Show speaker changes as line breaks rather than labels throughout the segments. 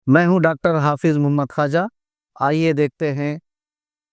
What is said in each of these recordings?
मैं हूं डॉक्टर हाफिज मोहम्मद ख्वाजा। आइए देखते हैं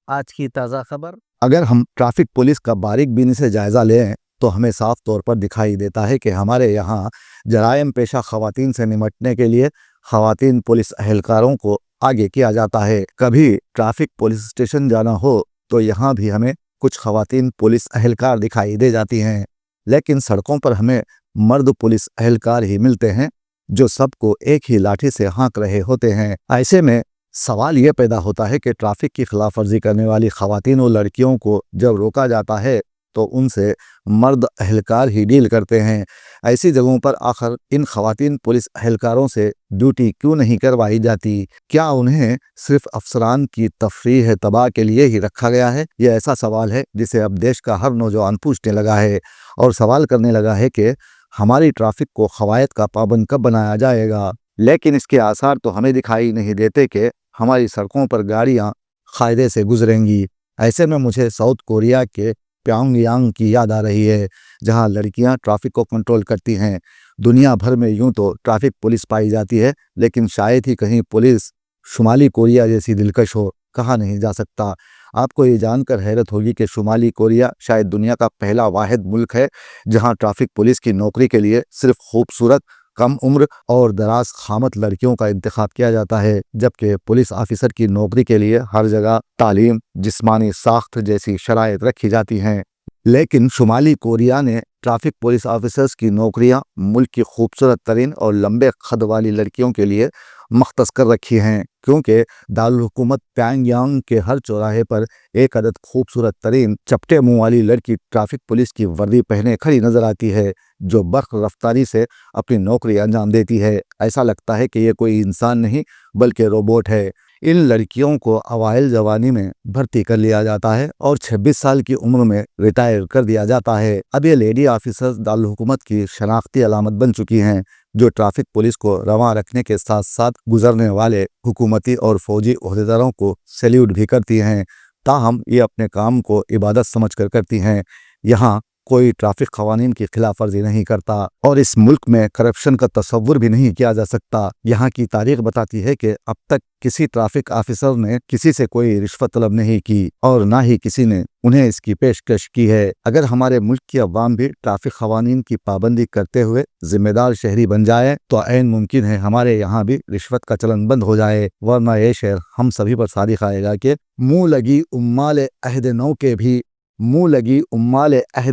आज की ताज़ा खबर।
अगर हम ट्रैफिक पुलिस का बारीक बीनी से जायज़ा लें तो हमें साफ तौर पर दिखाई देता है कि हमारे यहाँ जराइम पेशा ख़वातीन से निपटने के लिए ख़वातीन पुलिस अहलकारों को आगे किया जाता है। कभी ट्रैफिक पुलिस स्टेशन जाना हो तो यहाँ भी हमें कुछ ख़वातीन पुलिस अहलकार दिखाई दे जाती हैं, लेकिन सड़कों पर हमें मर्द पुलिस अहलकार ही मिलते हैं जो सबको एक ही लाठी से हाँक रहे होते हैं। ऐसे में सवाल ये पैदा होता है कि ट्रैफिक की खिलाफ वर्जी करने वाली ख़वातीन और लड़कियों को जब रोका जाता है तो उनसे मर्द अहलकार ही डील करते हैं। ऐसी जगहों पर आखिर इन ख़वातीन पुलिस अहलकारों से ड्यूटी क्यों नहीं करवाई जाती? क्या उन्हें सिर्फ अफसरान की तफरीह तबाह के लिए ही रखा गया है? यह ऐसा सवाल है जिसे अब देश का हर नौजवान पूछने लगा है और सवाल करने लगा है कि हमारी ट्रैफिक को क़वायद का पाबंद कब बनाया जाएगा। लेकिन इसके आसार तो हमें दिखाई नहीं देते कि हमारी सड़कों पर गाड़ियां कायदे से गुजरेंगी। ऐसे में मुझे साउथ कोरिया के प्योंगयांग की याद आ रही है, जहां लड़कियां ट्रैफिक को कंट्रोल करती हैं। दुनिया भर में यूं तो ट्रैफिक पुलिस पाई जाती है, लेकिन शायद ही कहीं पुलिस शुमाली कोरिया जैसी दिलकश हो। कहा नहीं जा सकता। आपको ये जानकर हैरत होगी कि शुमाली कोरिया शायद दुनिया का पहला वाहिद मुल्क है जहां ट्रैफिक पुलिस की नौकरी के लिए सिर्फ खूबसूरत, कम उम्र और दराज खामत लड़कियों का इंतखाब किया जाता है, जबकि पुलिस ऑफिसर की नौकरी के लिए हर जगह तालीम, जिस्मानी साख्त जैसी शराइत रखी जाती हैं। लेकिन शुमाली कोरिया ने ट्रैफिक पुलिस ऑफिसर्स की नौकरियां मुल्क की खूबसूरत तरीन और लंबे कद वाली लड़कियों के लिए मख्तस कर रखी हैं, क्योंकि दारुल हुकूमत प्योंगयांग के हर चौराहे पर एक अदद खूबसूरत तरीन चपटे मुंह वाली लड़की ट्रैफिक पुलिस की वर्दी पहने खड़ी नजर आती है, जो बर्क रफ्तारी से अपनी नौकरी अंजाम देती है। ऐसा लगता है कि ये कोई इंसान नहीं बल्कि रोबोट है। इन लड़कियों को अवाइल जवानी में भर्ती कर लिया जाता है और 26 साल की उम्र में रिटायर कर दिया जाता है। अब ये लेडी ऑफिसर्स दारुल हुकूमत की शनाख्ती अलामत बन चुकी हैं, जो ट्रैफिक पुलिस को रवां रखने के साथ साथ गुजरने वाले हुकूमती और फौजी ओहदेदारों को सैल्यूट भी करती हैं। ताहम ये अपने काम को इबादत समझकर करती हैं। यहाँ कोई ट्रैफिक कवानीन की खिलाफ वर्जी नहीं करता और इस मुल्क में करप्शन का तस्वुर भी नहीं किया जा सकता। यहाँ की तारीख बताती है कि अब तक किसी ट्रैफिक ऑफिसर ने किसी से कोई रिश्वत तलब नहीं की और ना ही किसी ने उन्हें इसकी पेशकश की है। अगर हमारे मुल्क की अवाम भी ट्रैफिक कवानीन की पाबंदी करते हुए जिम्मेदार शहरी बन जाए तो ऐन मुमकिन है हमारे यहाँ भी रिश्वत का चलन बंद हो जाए, वरना ये शहर हम सभी पर सादिक आएगा कि मुँह लगी उम्माल अहद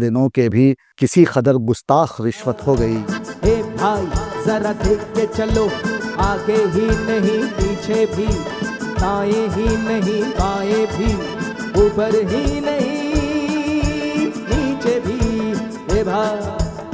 नौ के भी किसी कदर गुस्ताख रिश्वत हो गई।
ए भाई जरा देख के चलो, आगे ही नहीं पीछे भी, दाएं ही नहीं बाएं भी, ऊपर ही नहीं